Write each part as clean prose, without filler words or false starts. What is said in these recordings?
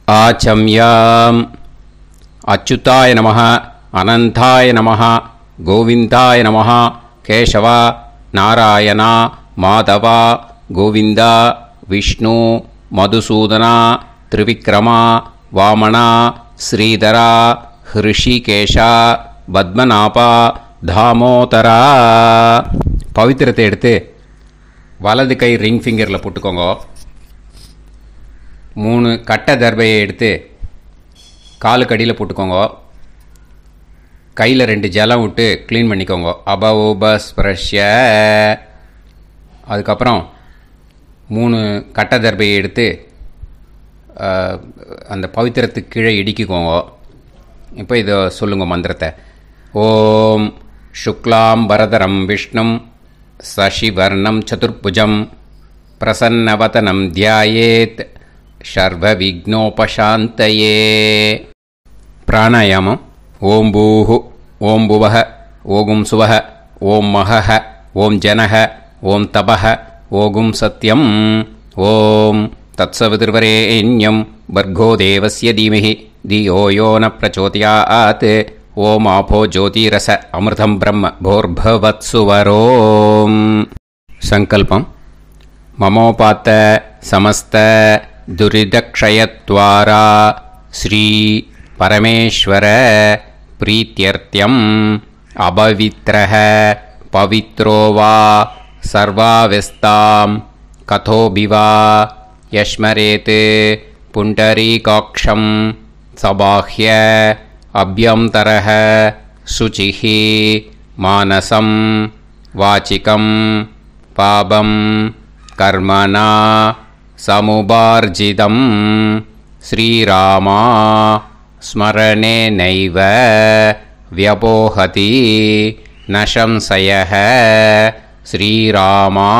आचम्याम् अच्युताय नमः अनंताय नमः गोविंदाय नमः केशव नारायण माधव गोविंद विष्णु मधुसूदन त्रिविक्रम वामन श्रीधर ऋषिकेश पद्मनाभ दामोदर पवित्रத்தை எடுத்து வலது கை ரிங் ஃபிங்கரில் போட்டுக்கோங்க. 3 கட்டை தர்பையை எடுத்து காலுக்கடியில் போட்டுக்கோங்க. கையில் 2 ஜலம் விட்டு க்ளீன் பண்ணிக்கோங்க. அபவோபஸ்பிரஷ்ய. அதுக்கப்புறம் 3 கட்டை தர்பையை எடுத்து அந்த பவித்திரத்துக்கு கீழே இடிக்கிக்கோங்க. இப்போ இதை சொல்லுங்க மந்திரத்தை. ஓம் சுக்லாம் வரதரம் விஷ்ணும் சசிவர்ணம் சதுர்புஜம் பிரசன்னவதனம் தியாயேத் சர்வ விக்னோபசாந்தயே. பிராணாயாமம். ஓம் பூஹு ஓம் புவஹ ஓகும் சுவஹ ஓம் மஹஹ ஓம் ஜனஹ ஓம் தபஹ ஓகும் சத்யம் ஓம் தத்சவிதுர்வரேண்யம் பர்கோ தேவஸ்ய தீமஹி தியோ யோ ந பிரச்சோதயாத் ஓம் ஆபோ ஜோதிரச அமிர்தம் பிரம்ம போர்பவத்சுவரோம். சங்கல்பம். மமோபாத்த சமஸ்த துரிதக்ஷயத்வாரா ஸ்ரீ பரமேஸ்வர பிரீத்யர்த்தியம் அபவித்ரஹ பவித்ரோ வா சர்வாவஸ்தாம் கதோபிவா யஸ்மரேத் புண்டரீகாக்ஷம் சபாஹ்ய அப்யந்தரஹ சுசிஹ மானசம் வாசிகம் பாபம் கர்மணா சமுபார்ஜிதம் ஸ்ரீராமா ஸ்மரணேனைவ வ்யபோஹதி நசம்சயஹ ஸ்ரீராமா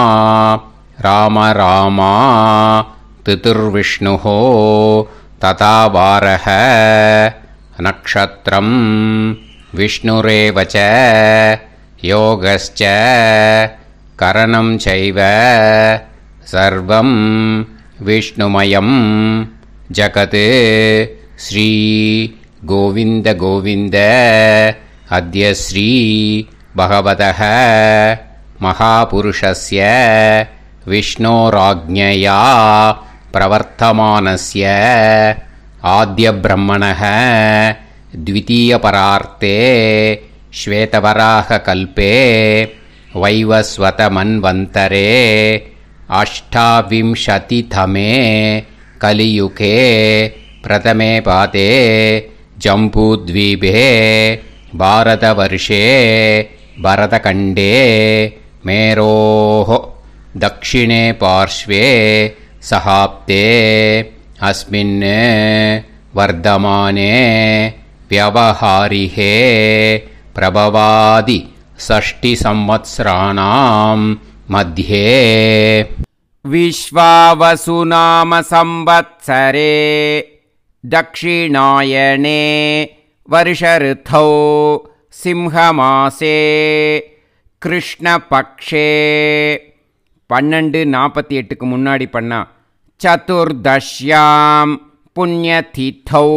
ராம ராமா திதிர்விஷ்ணுஹ ததா வாரஹ நக்ஷத்ரம் விஷ்ணுரேவச யோகஸ்ச கரணம் சைவ சர்வம் விஷ்ணுமயம் ஜகத் ஸ்ரீ கோவிந்த கோவிந்த அத்ய ஸ்ரீ பகவதः மகாபுருஷஸ்ய விஷ்ணோராஜ்ஞயா பிரவர்த்தமானஸ்ய ஆத்ய பிரம்மணः द्वितीयपरार्ते श्वेतवराह कल्पे वैवस्वत मन्वन्तरे अष्टाविंशतितमे कलियुगे प्रथमे पादे जम्बूद्वीपे भारतवर्षे भरतखण्डे मेरोः दक्षिणे पार्श्वे सहाब्दे अस्मिन् वर्धमाने व्यवहारिहे प्रभवादि 60 संवत्सराणां मध्ये विश्वावसुनाम संवत्सरे दक्षिणायने वर्षऋतौ सिंहमासे कृष्णपक्षे 12:48 முன்னாடி பண்ணா சதுர்தஷ்யாம் புண்ணியதிதௌ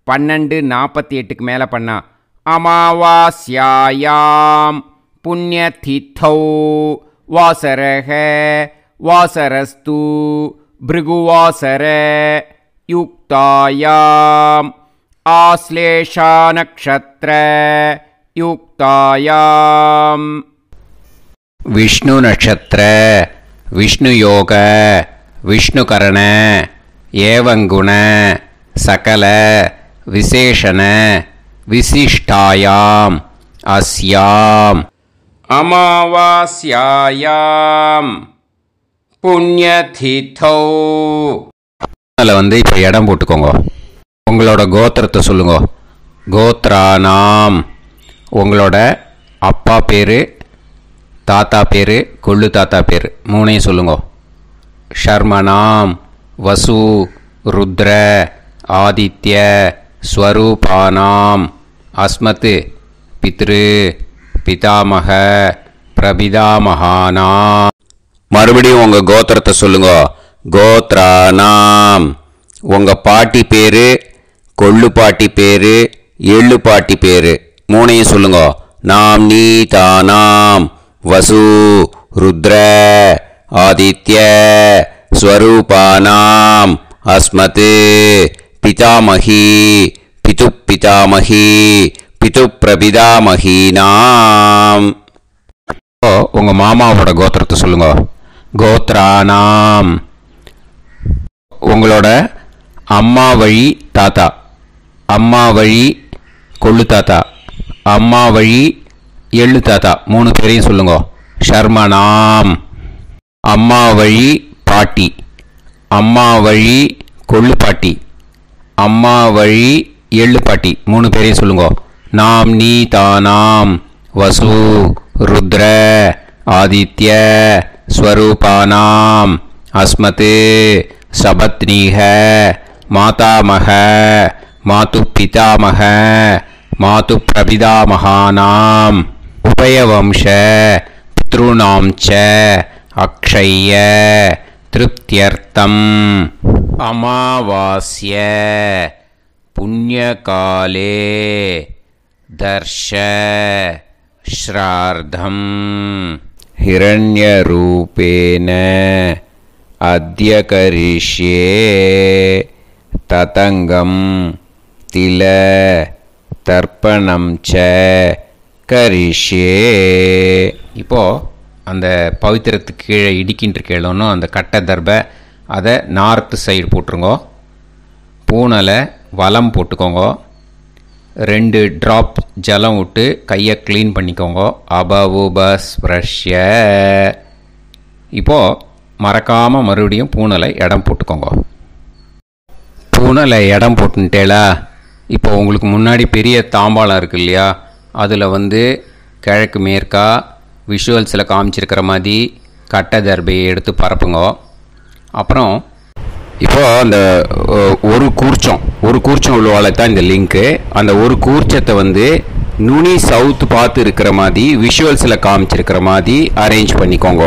12:48 மேலே பண்ணா அமாவாஸ்யாயாம் புண்ணியதிதௌ வாசரஹ வாசரஸ்து பிருகுவாசர யுக்தாயாம் ஆஸ்லேஷா நக்ஷத்ர யுக்தாயாம் விஷ்ணு நட்சத்திர விஷ்ணு யோக விஷ்ணுகரண ஏவங்குண சகல விசேஷண விசிஷ்டாயாம் அஸ்யாம் அமாவாஸ்யாயாம் புண்ணியதிதௌ. அதில் இப்போ இடம் போட்டுக்கோங்க. உங்களோட கோத்திரத்தை சொல்லுங்க. கோத்ரானாம் உங்களோட அப்பா பேர், தாத்தா பேர், கொள்ளு தாத்தா பேர் 3ஐயும் சொல்லுங்க. ஷர்மனாம் வசு ருத்ர ஆதித்ய ஸ்வரூபானாம் அஸ்மத் பித்ரு பிதாமக பிரபிதாமகானாம். மறுபடியும் உங்கள் கோத்திரத்தை சொல்லுங்க. கோத்ரானாம் உங்கள் பாட்டி பேர், கொள்ளு பாட்டி பேர், எள்ளு பாட்டி பேர் மூணையும் சொல்லுங்க. நாம் நீ தானாம் வசு ருத்ர ஆதித்ய ஸ்வரூபானாம் அஸ்மத் பிதாமகி பிது பிதாமகி பிது பிரபிதாமகீனாம். உங்கள் மாமாவோட கோத்திரத்தை சொல்லுங்க. கோத்ரானாம். உங்களோட அம்மா வழி தாத்தா, அம்மா வழி கொள்ளு தாத்தா, அம்மா வழி எள்ளு தாத்தா மூணு பேரையும் சொல்லுங்க. ஷர்மனாம். அம்மா வழி பாட்டி, அம்மா வழி கொள்ளு பாட்டி, அம்மா வழி எள்ளு பாட்டி மூணு பேரையும் சொல்லுங்க. நாம் நீ தானாம் வசு ருத்ர ஆதித்ய ஸ்வரூபானாம் அஸ்மத் சபத்னீஹ மாதாமக மாது பிதாமக மாது பிரபிதாமகானாம் உபயவம்ச பித்ருணாம் ச அக்ஷய்ய திருப்தியர்த்தம் அமாவாஸ்ய புண்ணியகாலே தர்ஷ ஸ்ரார்த்தம் ஹிரண்யரூபேன அத்ய கரிஷ்யே ததங்கம் தில தர்ப்பணம் ச கரிஷ்யே. இப்போது அந்த பவித்திரத்துக்கு கீழே இடிக்கின்ற கேளோன்னு அந்த கட்டை தர்பை அதை நார்த்து சைடு போட்டுருங்கோ. பூனலை வலம் போட்டுக்கோங்க. 2 ட்ராப் ஜலம் விட்டு கையை க்ளீன் பண்ணிக்கோங்க. அபவுபஸ்ப்ரஷ்ய. இப்போது மறக்காமல் மறுபடியும் பூனலை இடம் போட்டுக்கோங்க. பூனலை இடம் போட்டுட்டேலா. இப்போ உங்களுக்கு முன்னாடி பெரிய தாம்பாளம் இருக்குது இல்லையா, அதில் கிழக்கு மேற்கா விஷுவல்ஸில் காமிச்சிருக்கிற மாதிரி கட்டை தர்பையை எடுத்து பரப்புங்க. அப்புறம் இப்போது அந்த ஒரு கூர்ச்சம் உள்ளவாளை தான் இந்த லிங்க்கு. அந்த ஒரு கூர்ச்சத்தை நுனி சவுத்து பார்த்து இருக்கிற மாதிரி விஷுவல்ஸில் காமிச்சிருக்கிற மாதிரி அரேஞ்ச் பண்ணிக்கோங்க.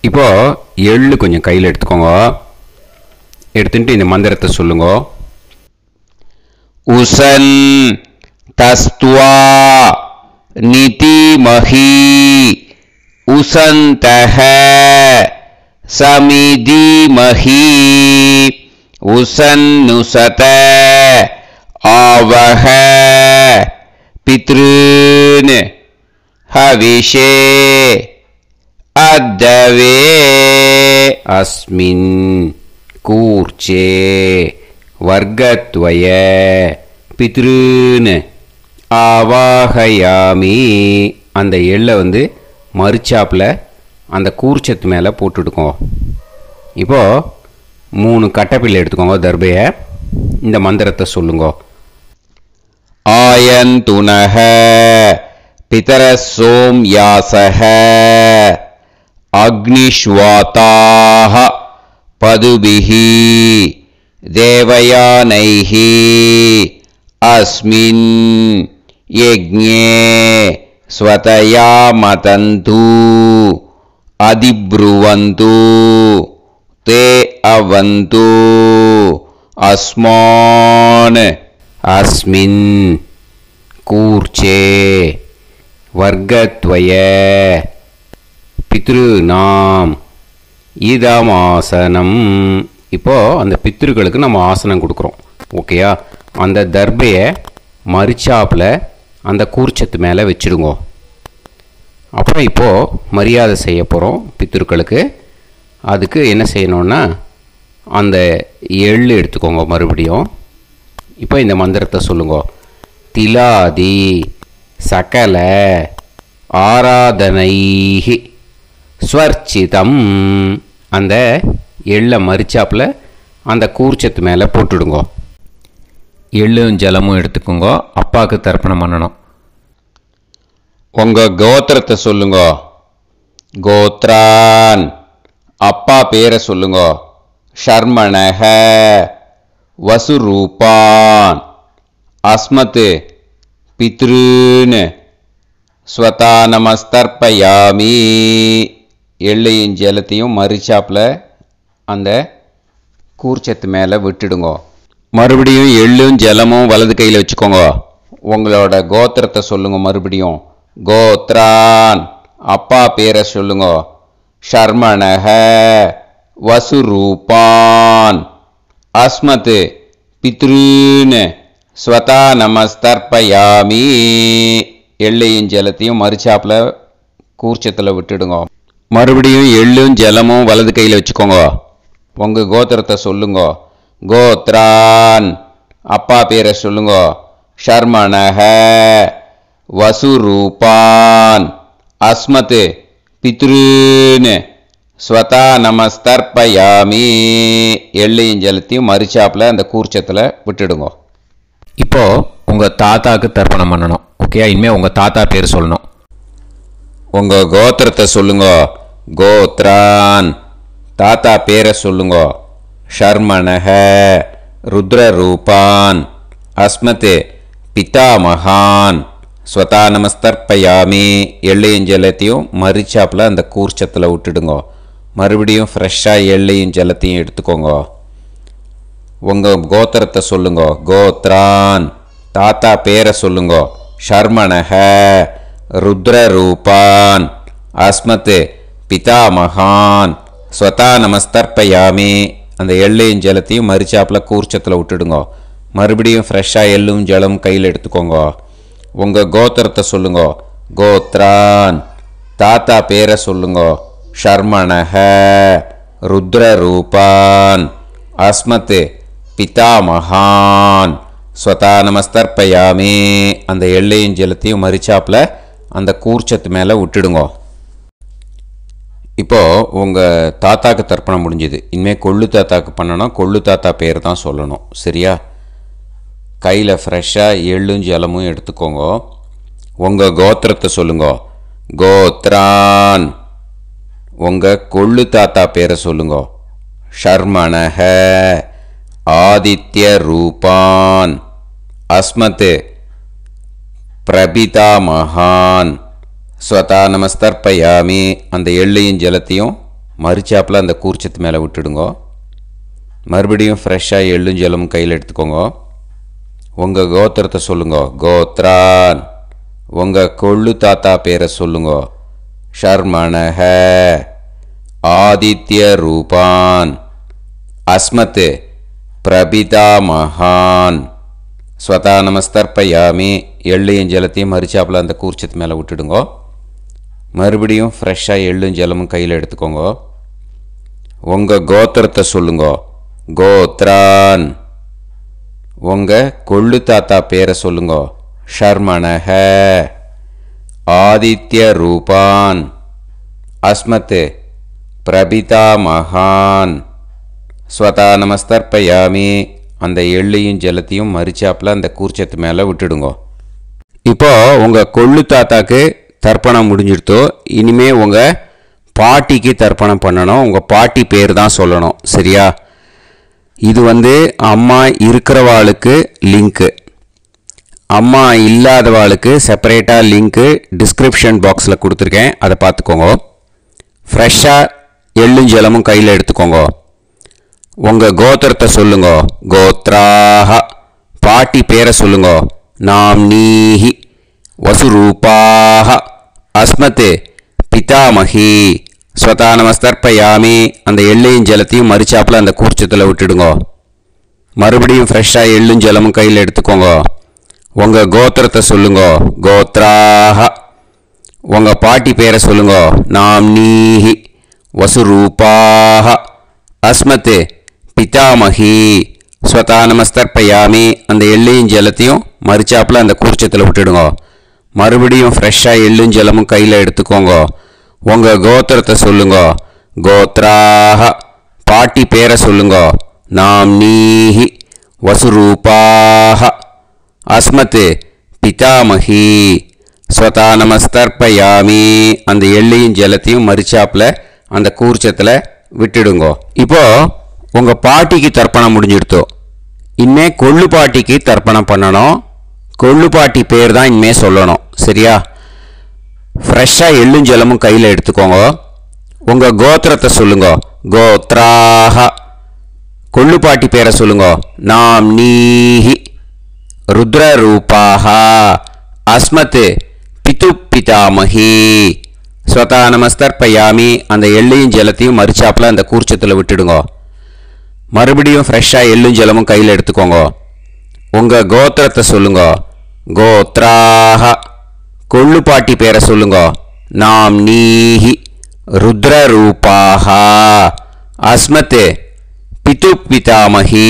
இப்போது எள்ளு கொஞ்சம் கையில் எடுத்துக்கோங்க. எடுத்துட்டு இந்த மந்திரத்தை சொல்லுங்க. உசன் தஸ்துவா நிதிமஹி உசந்தஹ சமிதிமஹி உசன்னுசத ஆவஹ பித்ருன் ஹவிஷே அத்தவே அஸ்மின் கூர்ச்சே வர்க்கத்வய பித்ருன் ஆவாஹயாமி. அந்த எள்ளை மறுச்சாப்பில் அந்த கூர்ச்சத்து மேலே போட்டுடுக்கோங்க. இப்போது 3 கட்டைப்பிள்ளை எடுத்துக்கோங்க தர்பையை. இந்த மந்திரத்தை சொல்லுங்க. ஆயந்துனஹ பிதர சோம்யாசஹ அக்னிஷ்வாதாஹ பதுபிஹி தேவயானைஹி அஸ்மின் யஜ்ஞே ஸ்வதயா மதந்து அதிப்ருவந்து தே அவது அஸ்மான் அஸ்மின் கூர்ச்சே வர்க்கத்வய பித்ருநாம் இதமாசனம். இப்போது அந்த பித்ருக்களுக்கு நம்ம ஆசனம் கொடுக்குறோம். ஓகேயா? அந்த தர்பையை மறுச்சாப்பில் அந்த கூர்ச்சத்து மேலே வச்சுடுங்க. அப்புறம் இப்போது மரியாதை செய்ய போகிறோம் பித்ருக்களுக்கு. அதுக்கு என்ன செய்யணுன்னா அந்த எள்ளு எடுத்துக்கோங்க மறுபடியும். இப்போ இந்த மந்திரத்தை சொல்லுங்க. திலாதி சகல ஆராதனைஹி ஸ்வர்ச்சிதம். அந்த எள்ளை மரிச்சாப்பில் அந்த கூர்ச்சத்து மேலே போட்டுடுங்க. எள்ளும் ஜலமும் எடுத்துக்கோங்க. அப்பாவுக்கு தர்ப்பணம் பண்ணணும். உங்கள் கோத்திரத்தை சொல்லுங்க. கோத்ரான். அப்பா பேரை சொல்லுங்க. ஷர்மணஹ வசுரூபான் அஸ்மத் பித்ருன் ஸ்வதானமஸ்தர்ப்பயாமி. எள்ளையும் ஜலத்தையும் மரிச்சாப்பில் அந்த கூர்ச்சத்து மேலே விட்டுடுங்க. மறுபடியும் எள்ளும் ஜலமும் வலது கையில் வச்சுக்கோங்க. உங்களோட கோத்திரத்தை சொல்லுங்க. மறுபடியும் கோத்ரான், அப்பா பேரை சொல்லுங்க. ஷர்மணஹ, வசுரூபான், அஸ்மத், பித்ருன், ஸ்வதா நமஸ்தர்ப்பயாமி. எள்ளையும் ஜலத்தையும் மறுச்சாப்பில் கூர்ச்சத்தில் விட்டுடுங்க. மறுபடியும் எள்ளும் ஜலமும் வலது கையில் வச்சுக்கோங்க. உங்கள் கோத்திரத்தை சொல்லுங்க. கோத்ரான், அப்பா பேரை சொல்லுங்க. ஷர்மணஹ, வசுரூபான், அஸ்மத், பித்ருன், ஸ்வதா நமஸ்தர்ப்பயாமி. எள்ளையும் ஜலத்தையும் மறுச்சாப்பில் அந்த கூர்ச்சத்தில் விட்டுடுங்க. இப்போது உங்கள் தாத்தாவுக்கு தர்ப்பணம் பண்ணணும். ஓகே, இனிமேல் உங்கள் தாத்தா பேர் சொல்லணும். உங்கள் கோத்திரத்தை சொல்லுங்க. கோத்ரான், தாத்தா பேரை சொல்லுங்க. ஷர்மணஹ, ருத்ரரூபான், அஸ்மத், பிதாமகான், ஸ்வதா நமஸ்தர்ப்பயாமி. எள்ளையும் ஜலத்தையும் மறுச்சாப்பில் அந்த கூர்ச்சத்தில் விட்டுடுங்க. மறுபடியும் ஃப்ரெஷ்ஷாக எள்ளையும் ஜலத்தையும் எடுத்துக்கோங்க. உங்கள் கோத்திரத்தை சொல்லுங்க. கோத்ரான், தாத்தா பேரை சொல்லுங்க. ஷர்மணஹ, ருத்ரரூபான், அஸ்மத், பிதாமகான், ஸ்வதா நமஸ்தர்ப்பயாமி. அந்த எள்ளையும் ஜலத்தையும் மறுச்சாப்பில் கூர்ச்சத்தில் விட்டுடுங்க. மறுபடியும் ஃப்ரெஷ்ஷாக எள்ளும் ஜலம் கையில் எடுத்துக்கோங்க. உங்கள் கோத்திரத்தை சொல்லுங்க. கோத்ரான், தாத்தா பேரை சொல்லுங்க. ஷர்மணஹ, ருத்ரரூபான், அஸ்மத், பிதாமகான், ஸ்வதா நமஸ்தர்ப்பயாமி. அந்த எள்ளையும் ஜலத்தையும் மறுச்சாப்பில் அந்த கூர்ச்சத்து மேலே விட்டுடுங்க. இப்போது உங்கள் தாத்தாக்கு தர்ப்பணம் முடிஞ்சுது. இனிமேல் கொள்ளு தாத்தாக்கு பண்ணணும். கொள்ளு தாத்தா பேர் தான் சொல்லணும். சரியா? கையில் ஃப்ரெஷ்ஷாக எள்ளும் ஜலமும் எடுத்துக்கோங்க. உங்கள் கோத்திரத்தை சொல்லுங்க. கோத்ரான், உங்கள் கொள்ளு தாத்தா பேரை சொல்லுங்க. ஷர்மணஹ, ஆதித்ய ரூபான், அஸ்மத், பிரபிதாமகான், ஸ்வதா நமஸ்தர்ப்பயாமி. அந்த எள்ளையும் ஜலத்தையும் மறுச்சாப்பில் அந்த கூர்ச்சத்து மேலே விட்டுடுங்க. மறுபடியும் ஃப்ரெஷ்ஷாக எள்ளும் ஜலமும் கையில் எடுத்துக்கோங்க. உங்கள் கோத்திரத்தை சொல்லுங்க. கோத்ரான், உங்கள் கொள்ளு தாத்தா பேரை சொல்லுங்க. ஷர்மணஹ, ஆதித்ய ரூபான், அஸ்மத், பிரபிதாமகான், ஸ்வதா நமஸ்தர்ப்பயாமி. எள்ளையும் ஜலத்தையும் மறுச்சாப்பில் அந்த கூர்ச்சத்து மேலே விட்டுடுங்க. மறுபடியும் ஃப்ரெஷ்ஷாக எள்ளும் ஜலமும் கையில் எடுத்துக்கோங்க. உங்கள் கோத்திரத்தை சொல்லுங்க. கோத்ரான், உங்கள் கொள்ளு தாத்தா பேரை சொல்லுங்க. ஷர்மணஹ, ஆதித்ய ரூபான், அஸ்மத், பிரபிதாமகான், ஸ்வதா நமஸ்தர்ப்பயாமி. அந்த எள்ளையும் ஜலத்தையும் மறுச்சாப்பில் அந்த கூர்ச்சத்து மேலே விட்டுடுங்க. இப்போது உங்கள் கொள்ளு தாத்தாக்கு தர்ப்பணம் முடிஞ்சிடுத்தோ. இனிமேல் உங்கள் பாட்டிக்கு தர்ப்பணம் பண்ணணும். உங்கள் பாட்டி பேர் தான் சொல்லணும். சரியா? இது அம்மா இருக்கிறவாளுக்கு லிங்க்கு, அம்மா இல்லாதவாளுக்கு செப்பரேட்டாக லிங்க்கு டிஸ்கிரிப்ஷன் பாக்ஸில் கொடுத்துருக்கேன். அதை பார்த்துக்கோங்க. ஃப்ரெஷ்ஷாக எள்ளும் ஜலமும் கையில் எடுத்துக்கோங்க. உங்கள் கோத்திரத்தை சொல்லுங்க. கோத்ராஹ, பாட்டி பேரை சொல்லுங்க. நாம்னீஹி, வசுரூபாஹ, அஸ்மத், பிதாமகி, ஸ்வதா நமஸ்தர்ப்பயாமி. அந்த எள்ளையும் ஜலத்தையும் மறுச்சாப்பில் அந்த கூர்ச்சத்தில் விட்டுடுங்க. மறுபடியும் ஃப்ரெஷ்ஷாக எள்ளும் ஜலமும் கையில் எடுத்துக்கோங்க. உங்கள் கோத்திரத்தை சொல்லுங்க. கோத்ராஹ, உங்கள் பாட்டி பேரை சொல்லுங்க. நாம்னீஹி, வசுரூபாஹ, அஸ்மத், பிதாமகி, ஸ்வதா நமஸ்தர்ப்பயாமி. அந்த எள்ளையும் ஜலத்தையும் மறுச்சாப்பில் அந்த கூர்ச்சத்தில் விட்டுடுங்க. மறுபடியும் ஃப்ரெஷ்ஷாக எள்ளும் ஜலமும் கையில் எடுத்துக்கோங்க. உங்கள் கோத்திரத்தை சொல்லுங்க. கோத்ராஹ, பாட்டி பேரை சொல்லுங்க. நாம்னீஹி, வசுரூபாஹ, அஸ்மத், பிதாமகி, ஸ்வதா நமஸ்தர்ப்பயாமி. அந்த எள்ளையும் ஜலத்தையும் மறுச்சாப்பில் அந்த கூர்ச்சத்தில் விட்டுடுங்க. இப்போது உங்கள் பாட்டிக்கு தர்ப்பணம் முடிஞ்சிடுத்தோ. இனிமே கொள்ளு பாட்டிக்கு தர்ப்பணம் பண்ணணும். கொள்ளு பாட்டி பேர் தான் இனிமேல் சொல்லணும். சரியா? ஃப்ரெஷ்ஷாக எள்ளும் ஜலமும் கையில் எடுத்துக்கோங்க. உங்கள் கோத்திரத்தை சொல்லுங்க. கோத்ராஹ, கொள்ளுப்பாட்டி பேரை சொல்லுங்க. நாம் நீஹி ருத்ரரூபாஹ அஸ்மத் பிது பிதாமஹி ஸ்வதா நமஸ்தர்ப்பயாமி. அந்த எள்ளையும் ஜலத்தையும் மறிச்சாப்பில் அந்த கூர்ச்சத்தில் விட்டுடுங்க. மறுபடியும் ஃப்ரெஷ்ஷாக எள்ளும் ஜலமும் கையில் எடுத்துக்கோங்க. உங்கள் கோத்திரத்தை சொல்லுங்க. கோத்ராஹ கொள்ளுப்பாட்டி பேரை சொல்லுங்க. நாம் நீஹி ருத்ரரூபாஹ அஸ்மத் பிது பிதாமஹி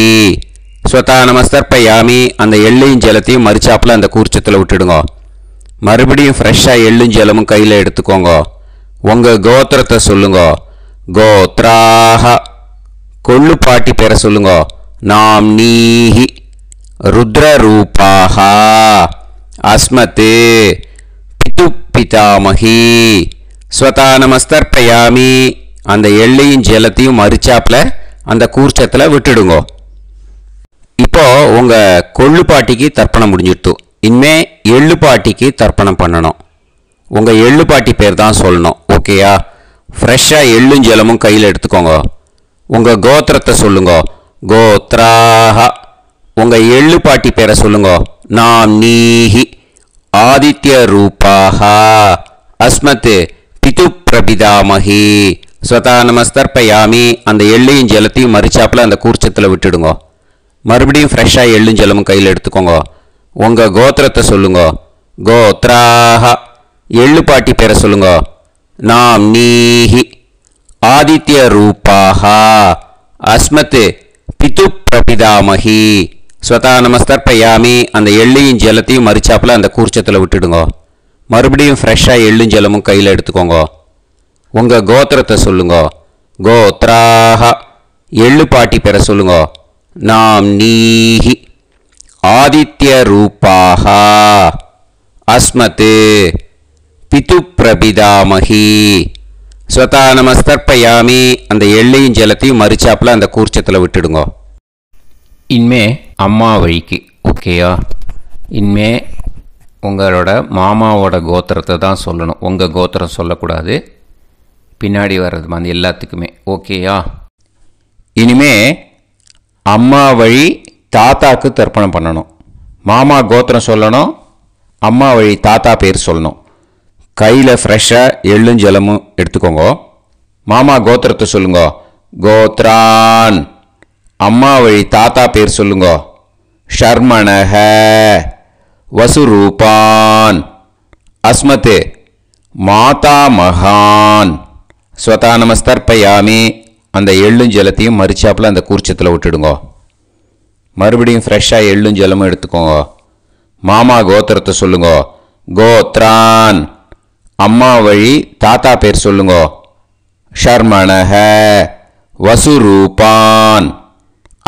ஸ்வதா நமஸ்தர்ப்பயாமி. அந்த எள்ளையும் ஜலத்தையும் மறிச்சாப்பில் அந்த கூர்ச்சத்தில் விட்டுடுங்க. மறுபடியும் ஃப்ரெஷ்ஷாக எள்ளும் ஜலமும் கையில் எடுத்துக்கோங்க. உங்கள் கோத்திரத்தை சொல்லுங்க. கோத்ராஹ கொள்ளுப்பாட்டி பேரை சொல்லுங்க. நாம் நீஹி ருத்ரரூபாஹ அஸ்மத் பிது பிதாமஹி ஸ்வதா நமஸ்தர்ப்பயாமி. அந்த எள்ளையும் ஜலத்தையும் மறிச்சாப்பில் அந்த கூர்ச்சத்தில் விட்டுடுங்க. இப்போ உங்கள் கொள்ளுப்பாட்டிக்கு தர்ப்பணம் முடிஞ்சிடுத்து. இனிமே எள்ளுப்பாட்டிக்கு தர்ப்பணம் பண்ணணும். உங்கள் எள்ளுப்பாட்டி பேர் தான் சொல்லணும். ஓகேயா? ஃப்ரெஷ்ஷாக எள்ளும் ஜலமும் கையில் எடுத்துக்கோங்க. உங்கள் கோத்திரத்தை சொல்லுங்க. கோத்ராஹ உங்கள் எள்ளுப்பாட்டி பேரை சொல்லுங்க. நாம் நீஹி ஆதித்ய ரூபாஹ அஸ்மத் பிது பிரபிதாமஹி ஸ்வதா நமஸ்தர்ப்பயாமி. அந்த எள்ளையும் ஜலத்தையும் மறிச்சாப்பில் அந்த கூர்ச்சத்தில் விட்டுடுங்க. மறுபடியும் ஃப்ரெஷ்ஷாக எள்ளும் ஜலமும் கையில் எடுத்துக்கோங்க. உங்கள் கோத்திரத்தை சொல்லுங்க. கோத்ராஹ எள்ளுப்பாட்டி பேரை சொல்லுங்க. நாம் நீஹி ஆதித்ய ரூபாஹ அஸ்மத் பிது பிரபிதாமஹி ஸ்வதா நமஸ்தர்ப்பயாமி. அந்த எள்ளையும் ஜலத்தையும் மறிச்சாப்பில் அந்த கூர்ச்சத்தில் விட்டுடுங்க. மறுபடியும் ஃப்ரெஷ்ஷாக எள்ளும் ஜலமும் கையில் எடுத்துக்கோங்க. உங்கள் கோத்திரத்தை சொல்லுங்க. கோத்ராஹ எள்ளுப்பாட்டி பேரை சொல்லுங்க. நாம் நீஹி ஆதித்ய ரூபாஹ அஸ்மத் பிது பிரபிதாமஹி ஸ்வதா நமஸ்தர்ப்பயாமி. அந்த எள்ளையும் ஜலத்தையும் மறிச்சாப்பில் அந்த கூர்ச்சத்தில் விட்டுடுங்க. இனிமே அம்மா வழிக்கு. ஓகேயா? இனிமே உங்களோட மாமாவோட கோத்திரத்தை தான் சொல்லணும். உங்கள் கோத்திரம் சொல்லக்கூடாது. பின்னாடி வர்றது வந்து எல்லாத்துக்குமே. ஓகேயா? இனிமே அம்மா வழி தாத்தாக்கு தர்ப்பணம் பண்ணணும். மாமா கோத்திரம் சொல்லணும். அம்மா வழி தாத்தா பேர் சொல்லணும். கையில் ஃப்ரெஷ்ஷாக எள்ளும் ஜலமும் எடுத்துக்கோங்க. மாமா கோத்திரத்தை சொல்லுங்க. கோத்ரான் அம்மா வழி தாத்தா பேர் சொல்லுங்க. ஷர்மணஹ வசுரூபான் அஸ்மத் மாதா மகான் ஸ்வதா நமஸ்தர்ப்பயாமி. அந்த எள்ளும் ஜலத்தையும் மறிச்சாப்பில் அந்த கூர்ச்சத்தில் விட்டுடுங்க. மறுபடியும் ஃப்ரெஷ்ஷாக எள்ளும் ஜலமும் எடுத்துக்கோங்க. மாமா கோத்திரத்தை சொல்லுங்க. கோத்ரான் அம்மா வழி தாத்தா பேர் சொல்லுங்க. ஷர்மணஹ வசுரூபான்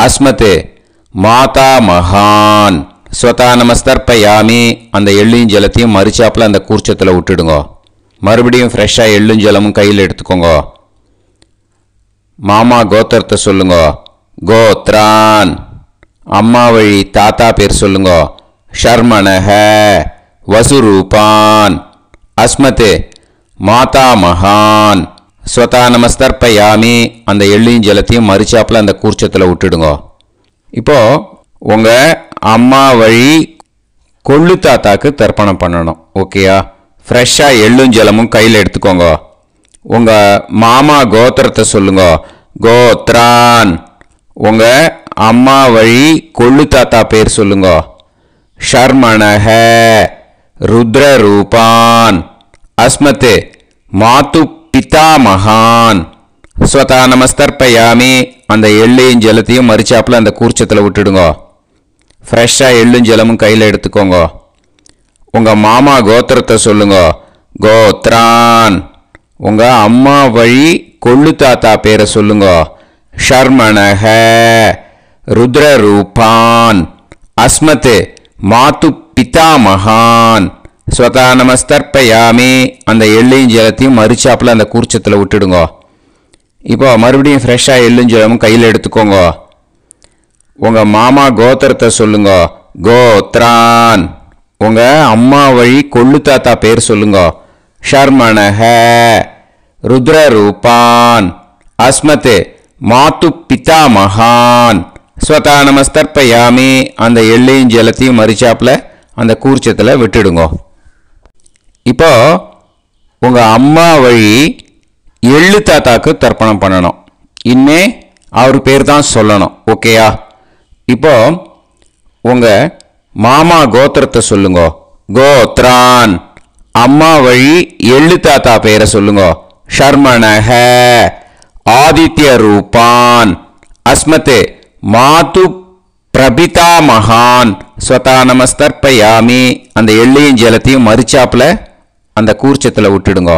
அஸ்மத் மாதா மகான் ஸ்வதா நமஸ்தர்ப்பயாமி. அந்த எள்ளையும் ஜலத்தையும் மறிச்சாப்பில் அந்த கூர்ச்சத்தில் விட்டுடுங்க. மறுபடியும் ஃப்ரெஷ்ஷாக எள்ளும் ஜலமும் கையில் எடுத்துக்கோங்க. மாமா கோத்திரத்தை சொல்லுங்க. கோத்ரான் அம்மா வழி தாத்தா பேர் சொல்லுங்க. ஷர்மணஹ வசுரூபான் அஸ்மத் மாதா மகான் ஸ்வதா நமஸ்தர்ப்பயாமி. அந்த எள்ளையும் ஜலத்தையும் மறிச்சாப்பில் அந்த கூர்ச்சத்தில் விட்டுடுங்க. இப்போது உங்கள் அம்மா வழி கொள்ளு தாத்தாக்கு தர்ப்பணம் பண்ணணும். ஓகேயா? ஃப்ரெஷ்ஷாக எள்ளும் ஜலமும் கையில் எடுத்துக்கோங்க. உங்கள் மாமா கோத்திரத்தை சொல்லுங்க. கோத்ரான் உங்கள் அம்மா வழி கொள்ளு தாத்தா பேர் சொல்லுங்க. ஷர்மணஹ ருத்ரரூபான் அஸ்மத் மாது பிதாமகான் ஸ்வதா நமஸ்தர்ப்பயாமி. அந்த எள்ளையும் ஜலத்தையும் மறிச்சாப்பில் அந்த கூர்ச்சத்தில் விட்டுடுங்க. ஃப்ரெஷ்ஷாக எள்ளும் ஜலமும் கையில் எடுத்துக்கோங்க. உங்கள் மாமா கோத்திரத்தை சொல்லுங்க. கோத்ரான் உங்கள் அம்மா வழி கொள்ளு தாத்தா பேரை சொல்லுங்க. ஷர்மணஹ ருத்ரரூபான் அஸ்மத் மாது பிதாமகான் ஸ்வதா நமஸ்தர்ப்பயாமி. அந்த எள்ளையும் ஜலத்தையும் மறிச்சாப்பில் அந்த கூர்ச்சத்தில் விட்டுடுங்க. இப்போ மறுபடியும் ஃப்ரெஷ்ஷாக எள்ளும் ஜலமும் கையில் எடுத்துக்கோங்க. உங்கள் மாமா கோத்திரத்தை சொல்லுங்க. கோத்ரான் உங்கள் அம்மா வழி கொள்ளு தாத்தா பேர் சொல்லுங்க. ஷர்மணஹ ருத்ரரூபான் அஸ்மத் மாத்து பிதாமகான் ஸ்வதா நமஸ்தர்ப்பயாமி. அந்த எள்ளையும் ஜலத்தையும் மறிச்சாப்புல அந்த கூர்ச்சத்தில் விட்டுடுங்க. இப்போ உங்கள் அம்மா வழி எள்ளு தாத்தாக்கு தர்ப்பணம் பண்ணணும். இனிமே அவர் பேர் தான் சொல்லணும். ஓகேயா? இப்போ உங்கள் மாமா கோத்திரத்தை சொல்லுங்க. கோத்ரான். அம்மா வழி எள்ளு தாத்தா பேரை சொல்லுங்க. ஷர்மணஹ ஆதித்ய ரூபான் அஸ்மதே மாது பிரபிதா மகான் ஸ்வதா நமஸ்தர்ப்பயாமி. அந்த எள்ளையும் ஜலத்தையும் மறிச்சாப்புல அந்த கூர்ச்சத்தில் விட்டுடுங்க.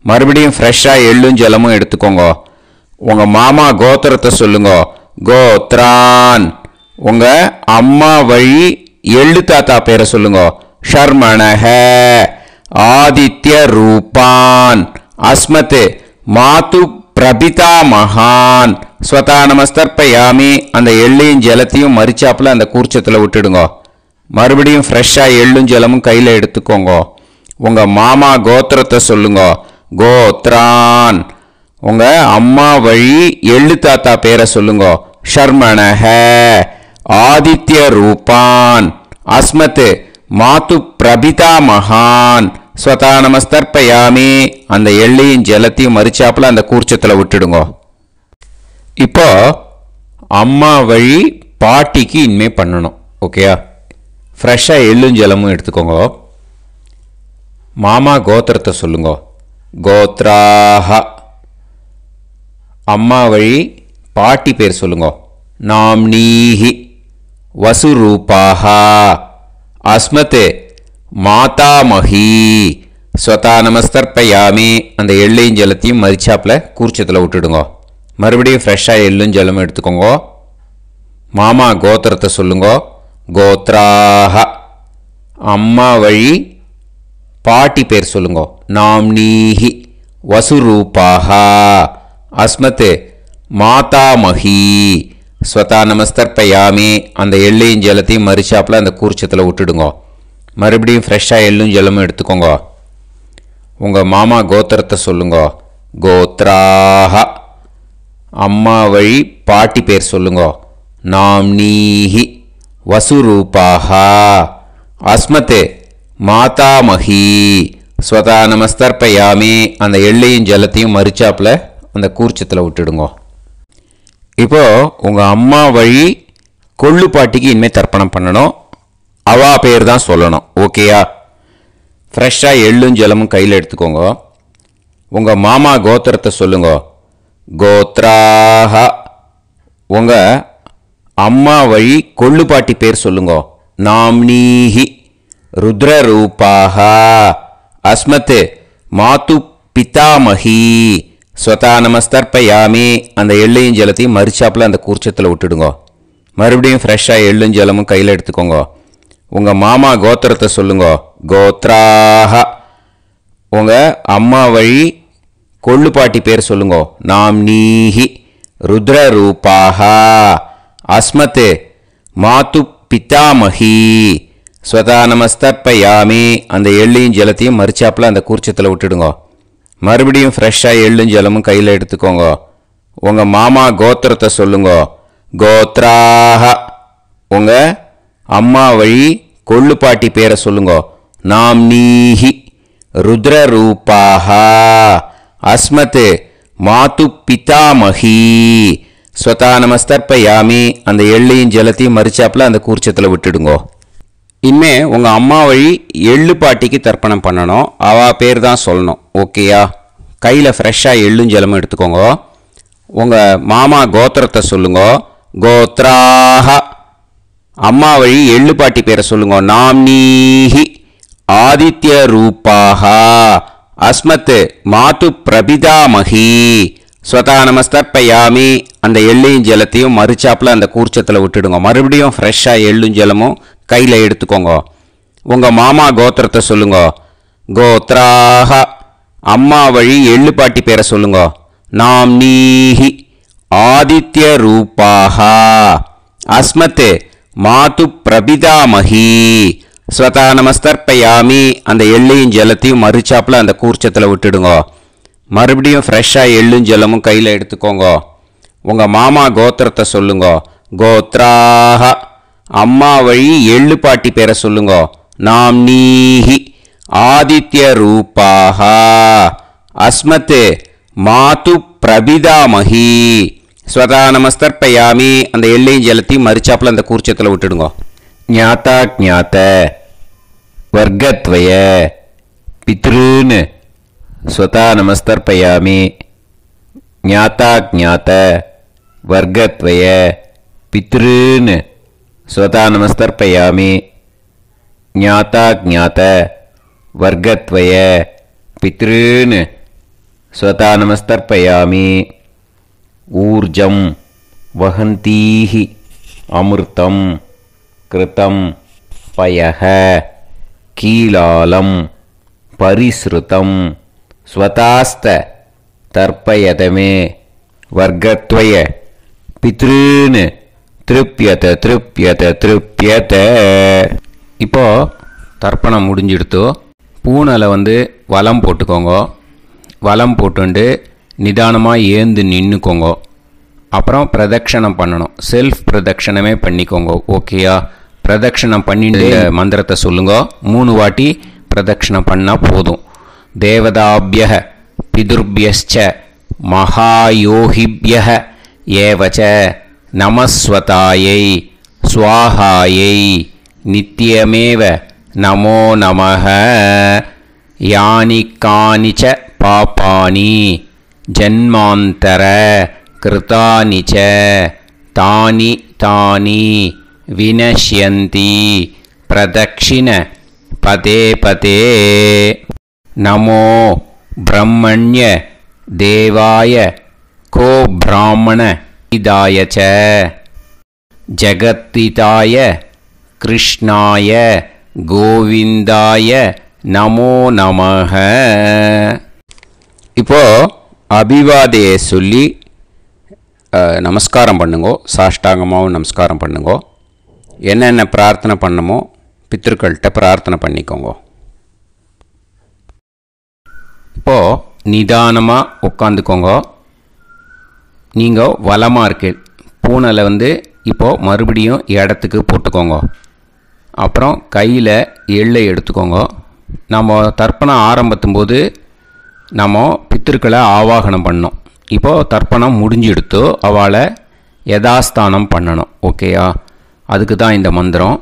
மறுபடியும் ஃப்ரெஷ்ஷாக எள்ளும் ஜலமும் எடுத்துக்கோங்க. உங்கள் மாமா கோத்திரத்தை சொல்லுங்க. கோத்ரான். உங்கள் அம்மா வழி எள்ளு தாத்தா பேரை சொல்லுங்க. ஷர்மணஹ ஆதித்ய ரூபான் அஸ்மதே மாது பிரபிதா மகான் ஸ்வதா நமஸ்தர்ப்பயாமி. அந்த எள்ளையும் ஜலத்தையும் மறிச்சாப்புல அந்த கூர்ச்சத்தில் விட்டுடுங்க. மறுபடியும் ஃப்ரெஷ்ஷாக எள்ளும் ஜலமும் கையில் எடுத்துக்கோங்க. உங்கள் மாமா கோத்திரத்தை சொல்லுங்க. கோத்ரான். உங்கள் அம்மா வழி எள்ளு தாத்தா பேரை சொல்லுங்க. ஷர்மணஹ ஆதித்ய ரூபான் அஸ்மத் மாத்து பிரபிதா மகான் ஸ்வதா நமஸ்தர்ப்பயாமி. அந்த எள்ளையும் ஜலத்தையும் மறிச்சாப்புல அந்த கூர்ச்சத்தில் விட்டுடுங்க. இப்போ அம்மா வழி பாட்டிக்கு இனிமே பண்ணணும். ஓகேயா? ஃப்ரெஷ்ஷாக எள்ளும் ஜலமும் எடுத்துக்கோங்க. மாமா கோத்திரத்தை சொல்லுங்க. கோத்ராஹ. அம்மா வழி பாட்டி பேர் சொல்லுங்க. நாம்னீஹி வசுரூபாஹ அஸ்மதே மாதாமஹி ஸ்வதா நமஸ்தர்ப்பயாமி. அந்த எள்ளையும் ஜலத்தையும் மறிச்சாப்புல கூர்ச்சத்தில் விட்டுடுங்க. மறுபடியும் ஃப்ரெஷ்ஷாக எள்ளும் ஜலமும் எடுத்துக்கோங்க. மாமா கோத்திரத்தை சொல்லுங்க. கோத்ராஹ. அம்மா வழி பாட்டி பேர் சொல்லுங்க. நாம்னீஹி வசுரூபாஹ அஸ்மதே மாதாமஹி ஸ்வதா நமஸ்தர்ப்பயாமி. அந்த எள்ளையும் ஜலத்தையும் மறிச்சாப்புல அந்த கூர்ச்சத்தில் விட்டுடுங்க. மறுபடியும் ஃப்ரெஷ்ஷாக எள்ளும் ஜலமும் எடுத்துக்கோங்க. உங்கள் மாமா கோத்திரத்தை சொல்லுங்க. கோத்ராஹ. அம்மா வழி பாட்டி பேர் சொல்லுங்க. நாம்னீஹி வசுரூபாஹ அஸ்மதே மாதாமஹி ஸ்வதா நமஸ்தர்ப்பயாமி. அந்த எள்ளையும் ஜலத்தையும் மறிச்சாப்புல அந்த கூர்ச்சத்தில் விட்டுடுங்க. இப்போ உங்கள் அம்மா வழி கொள்ளு பாட்டிக்கு இனிமேல் தர்ப்பணம் பண்ணணும். அவா பேர் தான் சொல்லணும். ஓகேயா? ஃப்ரெஷ்ஷாக எள்ளும் ஜலமும் கையில் எடுத்துக்கோங்க. உங்கள் மாமா கோத்திரத்தை சொல்லுங்க. கோத்ராஹ. உங்கள் அம்மா வழி கொள்ளு பாட்டி பேர் சொல்லுங்க. நாம்னீஹி ருத்ரரூபாஹ அஸ்மத் மாத்து பிதாமஹி ஸ்வதா நமஸ்தர்ப்பயாமி. அந்த எள்ளையும் ஜலத்தையும் மறிச்சாப்புல அந்த கூர்ச்சத்தில் விட்டுடுங்க. மறுபடியும் ஃப்ரெஷ்ஷாக எள்ளும் ஜலமும் கையில் எடுத்துக்கோங்க. உங்கள் மாமா கோத்திரத்தை சொல்லுங்க. கோத்ராஹ. உங்கள் அம்மா வழி கொள்ளு பாட்டி பேர் சொல்லுங்க. நாம்னீஹி ருத்ரரூபாஹ அஸ்மத் மாத்து பிதாமஹி ஸ்வதா நமஸ்தர்ப்பயாமி. அந்த எள்ளையும் ஜலத்தையும் மறிச்சாப்புல அந்த கூர்ச்சத்தில் விட்டுடுங்க. மறுபடியும் ஃப்ரெஷ்ஷாக எள்ளும் ஜலமும் கையில் எடுத்துக்கோங்க. உங்கள் மாமா கோத்திரத்தை சொல்லுங்க. கோத்ராஹ. உங்கள் அம்மா வழி கொள்ளு பாட்டி பேரை சொல்லுங்க. நாம்னீஹி ருத்ரரூபாஹ அஸ்மத் மாத்து பிதாமஹி ஸ்வதா நமஸ்தர்ப்பயாமி. அந்த எள்ளையும் ஜலத்தையும் மறிச்சாப்புல அந்த கூர்ச்சத்தில் விட்டுடுங்க. இனிமே உங்கள் அம்மா வழி எள்ளு பாட்டிக்கு தர்ப்பணம் பண்ணணும். அவா பேர் தான் சொல்லணும். ஓகேயா? கையில் ஃப்ரெஷ்ஷாக எள்ளும் ஜலமும் எடுத்துக்கோங்க. உங்கள் மாமா கோத்திரத்தை சொல்லுங்க. கோத்ராஹ. அம்மா வழி எள்ளு பாட்டி பேரை சொல்லுங்க. நாம்னீஹி ஆதித்ய ரூபாஹ அஸ்மத் மாத்து பிரபிதாமஹி ஸ்வதா நமஸ்தர்ப்பயாமி. அந்த எள்ளையும் ஜலத்தையும் மறிச்சாப்புல அந்த கூர்ச்சத்தில் விட்டுடுங்க. மறுபடியும் ஃப்ரெஷ்ஷாக எள்ளும் ஜலமும் கையில் எடுத்துக்கோங்க. உங்கள் மாமா கோத்திரத்தை சொல்லுங்க. கோத்ராஹ. அம்மா வழி எள்ளு பாட்டி பேரை சொல்லுங்க. நாம்னீஹி ஆதித்ய ரூபாஹ அஸ்மத் மாத்து பிரபிதாமஹி ஸ்வதா நமஸ்தர்ப்பயாமி. அந்த எள்ளையும் ஜலத்தையும் மறிச்சாப்புல அந்த கூர்ச்சத்தில் விட்டுடுங்க. மறுபடியும் ஃப்ரெஷ்ஷாக எள்ளும் ஜலமும் கையில் எடுத்துக்கோங்க. உங்கள் மாமா கோத்திரத்தை சொல்லுங்க. கோத்ராஹ. அம்மா வழி எள்ளு பாட்டி பேரை சொல்லுங்க. நாம்னீஹி. ஆதித்ய ரூபாஹ. அஸ்மத் மாது பிரபிதாமஹி. ஸ்வதா நமஸ்தர்ப்பயாமி. அந்த எள்ளையும் ஜலத்தையும் மறிச்சாப்புல அந்த கூர்ச்சத்தில் விட்டுடுங்க. ஞாதா ஞாத வர்க்கத்வய பித்ருன் ஸ்வதா நமஸ்தர்ப்பயாமி. ஞாதா ஞாத வர்க்கத்வய பித்ருன் ஸ்வதா நமஸ்தர்ப்பயாமி. ஞாதா ஞாத வர்க்கத்வய பித்ருன் ஸ்வதா நமஸ்தர்ப்பயாமி. ஊர்ஜம் வஹந்தீஹி அமிர்தம் கிருதம் பயஹ கீலாலம் பரிஸ்ருதம் ஸ்வதாஸ்த தர்ப்பயதமே வர்க்கத்வய பித்ருன் திருப்யத திருப்யத திருப்யத. இப்போ தர்ப்பணம் முடிஞ்சிடுத்தோ. பூனலை வலம் போட்டுக்கோங்க. வலம் போட்டுண்டு நிதானமாக ஏந்து நின்றுக்கோங்க. அப்புறம் பிரதட்சணம் பண்ணணும். செல்ஃப் பிரதட்சணமே பண்ணிக்கோங்க. ஓகேயா? பிரதட்சணம் பண்ணிட்டு மந்திரத்தை சொல்லுங்க. 3 வாட்டி பிரதட்சணம் பண்ணால் போதும். தேவதாபிய பிதுர்பியஸ்ச மகாயோகிபிய ஏவச்ச நமஸ்வதாயை ஸ்வாஹாயை நித்யமேவ நமோ நமஹ. யானி கானிச்ச பாபானி ஜன்மாந்தர கிருதானிச்ச தானி தானி வினஷ்யந்தி பிரதக்ஷிண பதே பதே. நமோ பிரம்மண்ய தேவாய கோ பிராமண இதாய ச ஜகத்திதாய கிருஷ்ணாய கோவிந்தாய நமோ நமஹ. இப்போ அபிவாதையை சொல்லி நமஸ்காரம் பண்ணுங்கோ. சாஷ்டாங்கமாகவும் நமஸ்காரம் பண்ணுங்கோ. என்னென்ன பிரார்த்தனை பண்ணமோ பித்ருக்கள்கிட்ட பிரார்த்தனை பண்ணிக்கோங்க. இப்போது நிதானமாக உட்காந்துக்கோங்க. நீங்கள் வலமாக இருக்கு பூனலை இப்போது மறுபடியும் இடத்துக்கு போட்டுக்கோங்க. அப்புறம் கையில் எள்ளை எடுத்துக்கோங்க. நம்ம தர்ப்பணம் ஆரம்பித்தும் போது நம்ம பித்திருக்களை ஆவாகனம் பண்ணோம். இப்போது தர்ப்பணம் முடிஞ்செடுத்து அவளை யதாஸ்தானம் பண்ணணும். ஓகேயா? அதுக்கு தான் இந்த மந்திரம்.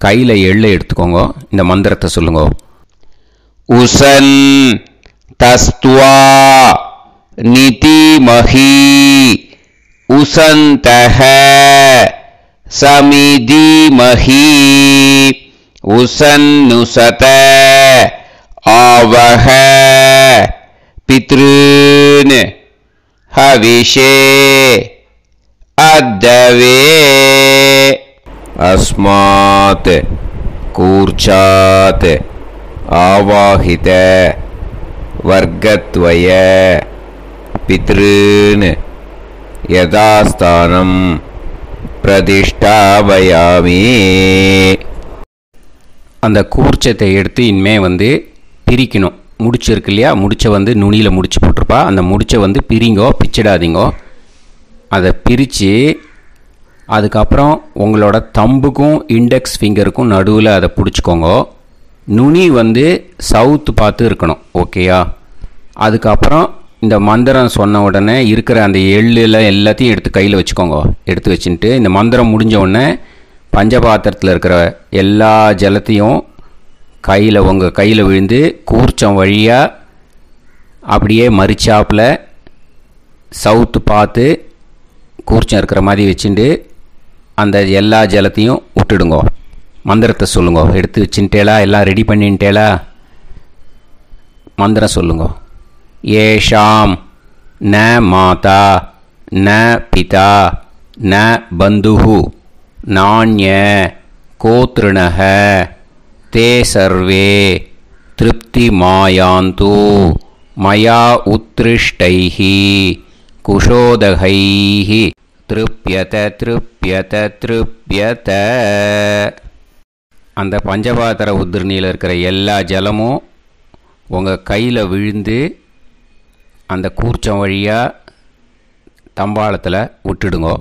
கையில் எள்ளை எடுத்துக்கோங்க. இந்த மந்திரத்தை சொல்லுங்க. உசன் தஸ்துவா நிதிமஹி உசந்தஹ சமிதிமஹி உசன்னுசத ஆவஹ பித்ருன் ஹவிஷே அத்தவே. அஸ்மாத் கூர்ச்சாத் ஆவாஹித வர்க்கத்வய பித்ருன் யதாஸ்தானம் பிரதிஷ்டாபயாமி. அந்த கூர்ச்சத்தை எடுத்து இனிமே பிரிக்கணும். முடிச்சிருக்கு இல்லையா? முடிச்சை நுனியில் முடிச்சு போட்டிருப்பா. அந்த முடிச்சை பிரிங்கோ, பிச்சிடாதீங்கோ. அதை பிரித்து அதுக்கப்புறம் உங்களோட தம்புக்கும் இண்டெக்ஸ் ஃபிங்கருக்கும் நடுவில் அதை பிடிச்சிக்கோங்க. நுனி சவுத்து பார்த்து இருக்கணும். ஓகேயா? அதுக்கப்புறம் இந்த மந்திரம் சொன்ன உடனே இருக்கிற அந்த எள்ளில் எல்லாத்தையும் எடுத்து கையில் வச்சுக்கோங்க. எடுத்து வச்சுட்டு இந்த மந்திரம் முடிஞ்ச உடனே பஞ்சபாத்திரத்தில் இருக்கிற எல்லா ஜலத்தையும் உங்கள் கையில் விழுந்து கூர்ச்சம் வழியாக அப்படியே மறிச்சாப்பில் சவுத்து பார்த்து கூர்ச்சம் இருக்கிற மாதிரி வச்சுட்டு அந்த எல்லா ஜலத்தையும் விட்டுடுங்க. மந்திரத்தை சொல்லுங்க. எடுத்து வச்சுட்டேலா? எல்லாம் ரெடி பண்ணிட்டேலா? மந்திரம் சொல்லுங்க. ஏஷாம் ந மாதா ந பிதா ந பந்துஹு நாண்ய கோத்ருணஹ தே சர்வே திருப்தி மாயாந்து மயா உத்ருஷ்டைஹி குஷோதகைஹி திருப்யத திருப்யத திருப்யத. அந்த பஞ்சபாத்திர உதிர்ணியில் இருக்கிற எல்லா ஜலமும் உங்கள் கையில் விழுந்து அந்த கூர்ச்சம் வழியாக தம்பாளத்தில் விட்டுடுங்கோ.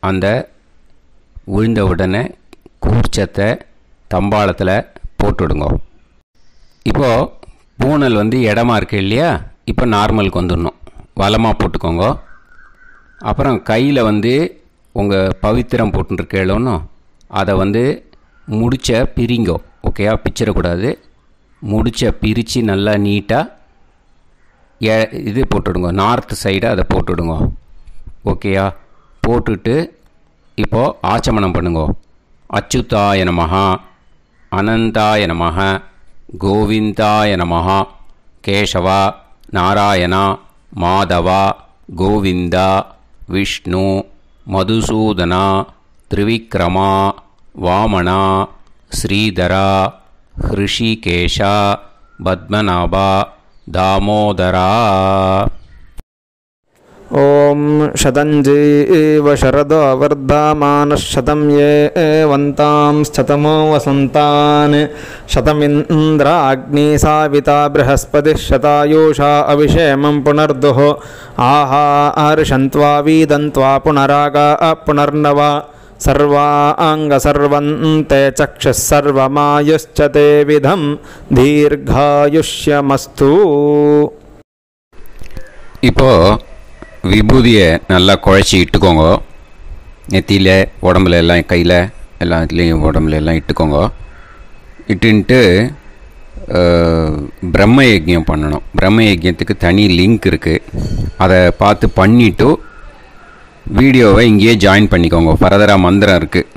அந்த விழுந்த உடனே கூர்ச்சத்தை தம்பாளத்தில் போட்டுவிடுங்கோ. இப்போது பூனல் இடமா இருக்கு இல்லையா, இப்போ நார்மலுக்கு வந்துடணும். வலமாக போட்டுக்கோங்க. அப்புறம் கையில் உங்கள் பவித்திரம் போட்டுருக்கேளோன்னு அதை முடிச்ச பிரிங்கோ. ஓகேயா, பிச்சிடக்கூடாது. முடிச்ச பிரித்து நல்லா நீட்டாக இது போட்டுவிடுங்க. நார்த் சைடு அதை போட்டுவிடுங்க. ஓகேயா, போட்டுட்டு இப்போது ஆச்சமனம் பண்ணுங்க. அச்சுதாய நமஹ, அனந்தாய நமஹ, கோவிந்தாய நமஹ, கேசவா, நாராயணா, மாதவா, கோவிந்தா, விஷ்ணு, மதுசூதனா, திரிவிக்ரமா, வாமனா, ஸ்ரீதரா, ஹிருஷிகேஷா, பத்மநாபா, தாமோதரா. ஓம் ஷதஞ்சீவ ஷரதோ வர்தமானः ஷதம் ஏவந்தாம் ஷதமோ வசந்தான் ஷதமிந்திர அக்னி சாவிதா ப்ரஹஸ்பதிः ஷதாயூஷா அவிஷேமம் புனர்துः ஆஹார்ஷந்த்வா வீதந்த்வா புனராகா புனர்னவா சர்வாங்கசர்வந்தே சக்ஷுः சர்வமாயுஷ்ச தே விதம் தீர்காயுஷ்யமஸ்து. இப்போது விபூதியை நல்லா குழச்சி இட்டுக்கோங்க. நெத்தியில், உடம்புல எல்லாம், கையில் எல்லாத்துலேயும் உடம்புல எல்லாம் இட்டுக்கோங்க. இட்டுன்ட்டு பிரம்ம யஜ்யம் பண்ணணும். பிரம்ம யஜ்யத்துக்கு தனி லிங்க் இருக்குது. அதை பார்த்து பண்ணிவிட்டு வீடியோவை இங்கேயே ஜாயின் பண்ணிக்கோங்க. ஃபர்தராக மந்திரம் இருக்குது.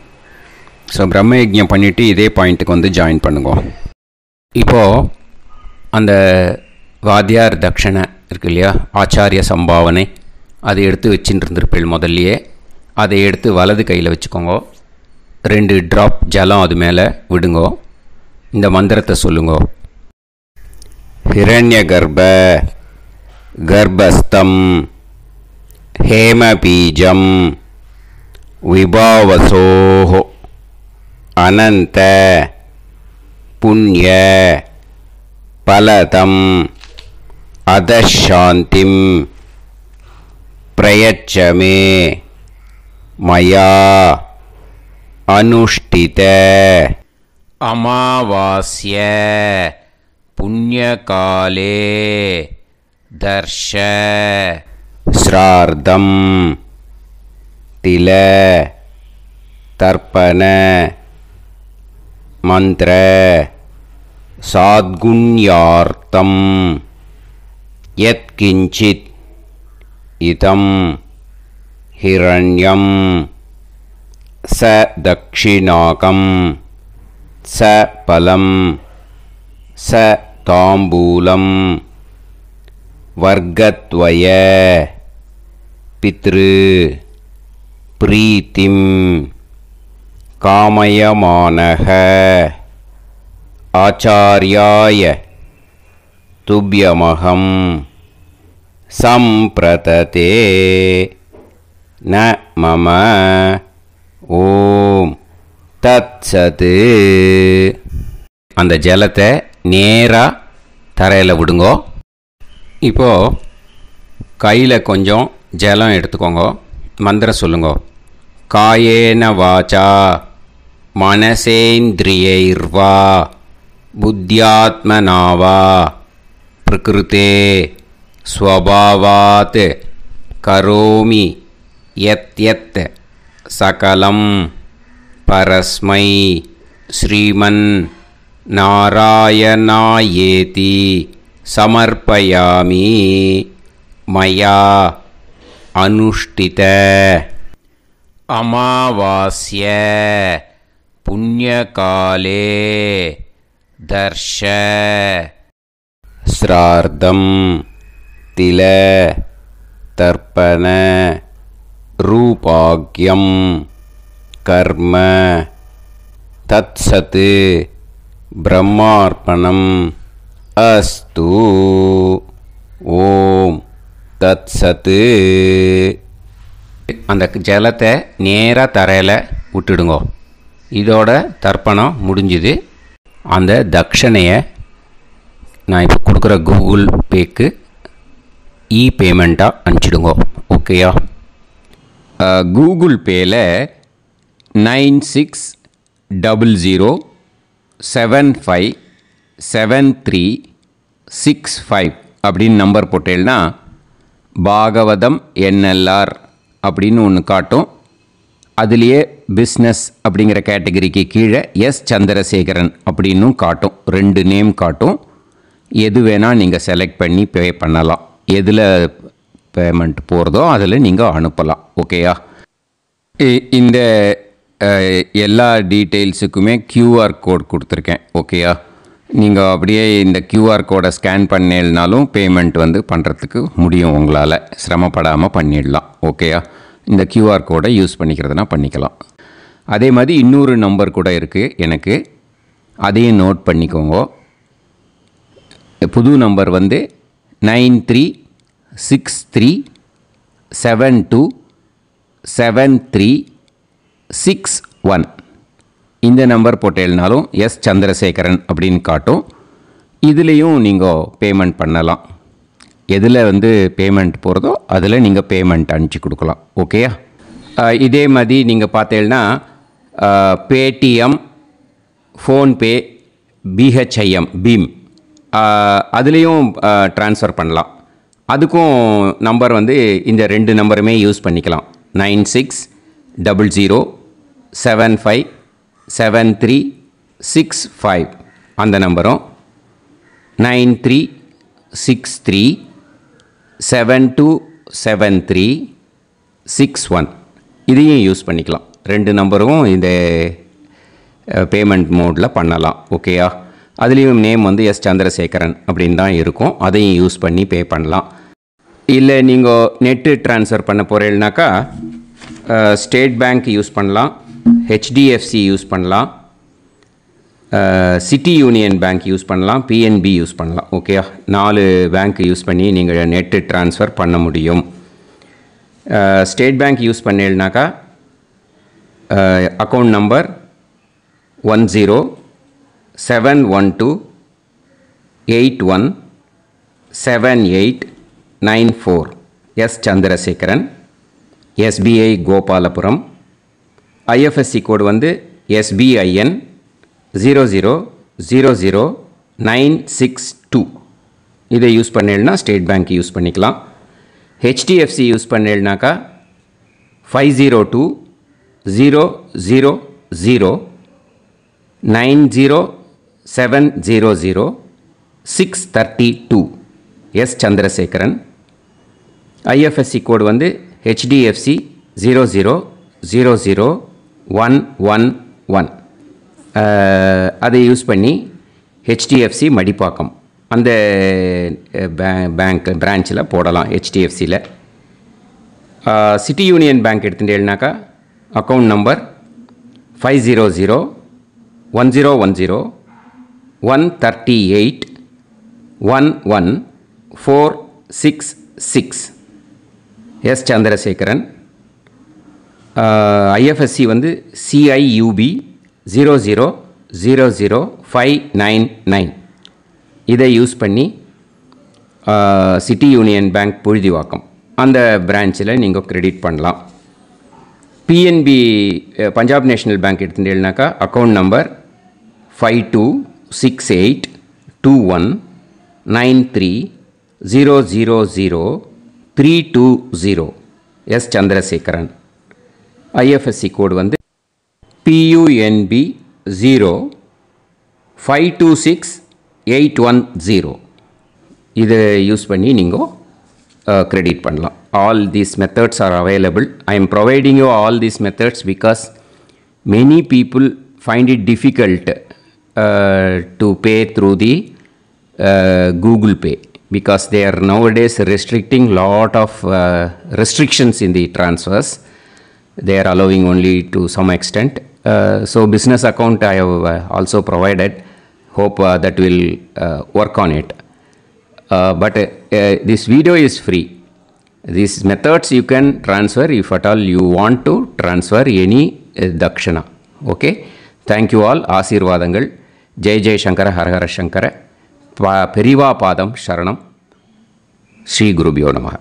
ஸோ பிரம்ம யஜ்யம் பண்ணிவிட்டு இதே பாயிண்ட்டுக்கு ஜாயின் பண்ணுங்க. இப்போது அந்த வாத்தியார் தட்சணை இருக்கு இல்லையா, ஆச்சாரிய சம்பாவனை, அதை எடுத்து வச்சுட்டு இருந்திருப்பேள் முதல்லையே. அதை எடுத்து வலது கையில் வச்சுக்கோங்க. 2 ட்ராப் ஜலம் அது மேலே விடுங்கோ. இந்த மந்திரத்தை சொல்லுங்கோ. ஹிரண்ய கர்ப்ப கர்ப்பஸ்தம் ஹேமபீஜம் விபாவசோஹோ அனந்த புண்ணிய பலதம் அதசாந்திம் பிரயச்சமே மயா அனுஷ்டித அமாவாஸ்ய புண்ணியகாலே தர்ஷ ஸ்ரார்த்தம் தில தர்ப்பண மந்திர சாத்குண்யார்த்தம் யத்கிஞ்சித் இதம் ஹிரண்யம் ச தக்ஷிணாகம் ச பலம் ச தாம்பூலம் வர்க்கத்வய பித்ரு பிரீத்திம் காமயமானஹ ஆச்சார்யாய துப்யமகம் சம்பிரததே ந மம. ஓம் தத்சத். அந்த ஜலத்தை நேராக தரையில் விடுங்கோ. இப்போது கையில் கொஞ்சம் ஜலம் எடுத்துக்கோங்க. மந்திரம் சொல்லுங்கோ. காயேன வாச்சா மனசேந்திரியைர்வா புத்தியாத்மனாவா பிரகிருதே ஸ்வபாவாத் கரோமி யத் யத் சகலம் பரஸ்மை ஸ்ரீமன் நாராயணாயேதி சமர்ப்பயாமி மயா அனுஷ்டித அமாவாஸ்ய புண்ணியகாலே தர்ஷ ஸ்ரார்த்தம் தில தர்ப்பண ரூபாக்யம் கர்ம தத்சத் பிரம்மார்ப்பணம் அஸ்து. ஓம் தத்சத். அந்த ஜலத்தை நேராக தரையில் விட்டுடுங்கோ. இதோட தர்ப்பணம் முடிஞ்சுது. அந்த தட்சணையை நான் இப்போ கொடுக்குற கூகுள் பேக்கு பேமெண்ட்டாக அனுப்பிச்சிடுங்கோ. ஓகேயா? கூகுள் பேயில் 9600757365 அப்படின்னு நம்பர் போட்டேன்னா பாகவதம் என்எல்ஆர் அப்படின்னு ஒன்று காட்டும். அதுலேயே பிஸ்னஸ் அப்படிங்கிற கேட்டகரிக்கு கீழே எஸ் சந்திரசேகரன் அப்படின்னும் காட்டும். 2 நேம் காட்டும். எது வேணால் நீங்கள் செலக்ட் பண்ணி பே பண்ணலாம். எதில் பேமெண்ட் போகிறதோ அதில் நீங்கள் அனுப்பலாம். ஓகேயா? இந்த எல்லா டீட்டெயில்ஸுக்குமே QR கோட் கொடுத்துருக்கேன். ஓகேயா? நீங்கள் அப்படியே இந்த QR கோடை ஸ்கேன் பண்ணேனாலும் பேமெண்ட் பண்ணுறதுக்கு முடியும். உங்களால் சிரமப்படாமல் பண்ணிடலாம். ஓகேயா? இந்த QR கோடை யூஸ் பண்ணிக்கிறதுனா பண்ணிக்கலாம். அதே மாதிரி இன்னொரு நம்பர் கூட இருக்குது எனக்கு, அதையும் நோட் பண்ணிக்கோங்க. புது நம்பர் 9363727361. இந்த நம்பர் போட்டேனாலும் எஸ் சந்திரசேகரன் அப்படின்னு காட்டும். இதுலேயும் நீங்கள் பேமெண்ட் பண்ணலாம். எதில் பேமெண்ட் போகிறதோ அதில் நீங்கள் பேமெண்ட் அனுப்பிச்சி கொடுக்கலாம். ஓகேயா? இதே மாதிரி நீங்கள் பார்த்தீங்கன்னா பேடிஎம், ஃபோன்பே, பிஹெச்ஐஎம், பீம் அதுலேயும் ட்ரான்ஸ்ஃபர் பண்ணலாம். அதுக்கும் நம்பர் இந்த 2 நம்பருமே யூஸ் பண்ணிக்கலாம். 9600757365 அந்த நம்பரும் 9363727361 இதையும் யூஸ் பண்ணிக்கலாம். 2 நம்பரும் இந்த பேமெண்ட் மோடில் பண்ணலாம். ஓகேயா? அதுலேயும் நேம் எஸ் சந்திரசேகரன் அப்படின்னு தான் இருக்கும். அதையும் யூஸ் பண்ணி பே பண்ணலாம். இல்லை நீங்கள் நெட்டு ட்ரான்ஸ்ஃபர் பண்ண போகிறீங்கனாக்கா ஸ்டேட் பேங்க் யூஸ் பண்ணலாம், HDFC யூஸ் பண்ணலாம், சிட்டி யூனியன் பேங்க் யூஸ் பண்ணலாம், PNB யூஸ் பண்ணலாம். ஓகேயா? 4 பேங்க் யூஸ் பண்ணி நீங்கள் நெட்டு ட்ரான்ஸ்ஃபர் பண்ண முடியும். ஸ்டேட் பேங்க் யூஸ் பண்ணீங்கனாக்கா account number 1071281789 S Chandrasekaran, SBI Gopalapuram. IFSC code SBIN 0000962. இதை யூஸ் பண்ணீங்கன்னா ஸ்டேட் பேங்க் யூஸ் பண்ணிக்கலாம். HDFC யூஸ் பண்ணீங்கனாக்கா 50200907000632 எஸ் சந்திரசேகரன். IFSC கோடு HDFC 0000111. அதை யூஸ் பண்ணி HDFC மடிப்பாக்கம் அந்த பேங்க் பிரான்ச்சில் போடலாம். HDFCயில் சிட்டி யூனியன் பேங்க் எடுத்துட்டேன்னாக்கா account number 500101381146 S Chandrasekaran. IFSC CIUB 0000599. இதை யூஸ் பண்ணி சிட்டி யூனியன் பேங்க் புழுதிவாக்கம் அந்த பிரான்ச்சில் நீங்கள் கிரெடிட் பண்ணலாம். PNB பஞ்சாப் நேஷ்னல் பேங்க் எடுத்துட்டேன்னாக்கா account number 52682193000320 S Chandrasekaran. IFSC code PUNB 0526810. இதை யூஸ் பண்ணி நீங்கள் கிரெடிட் பண்ணலாம். All these methods are available. I am providing you all these methods because many people find it difficult to pay through the Google Pay because they are nowadays restricting lot of restrictions in the transfers. They are allowing only to some extent. So business account I have also provided. Hope that will work on it. But this video is free. These methods you can transfer if at all you want to transfer any dakshana. Okay. Thank you all. ஆசீர்வாதங்கள். ஜெய் ஜெய் சங்கர ஹரஹர சங்கர. பெரிவா பாதம் சரணம். ஸ்ரீ குருபியோ நமஹ.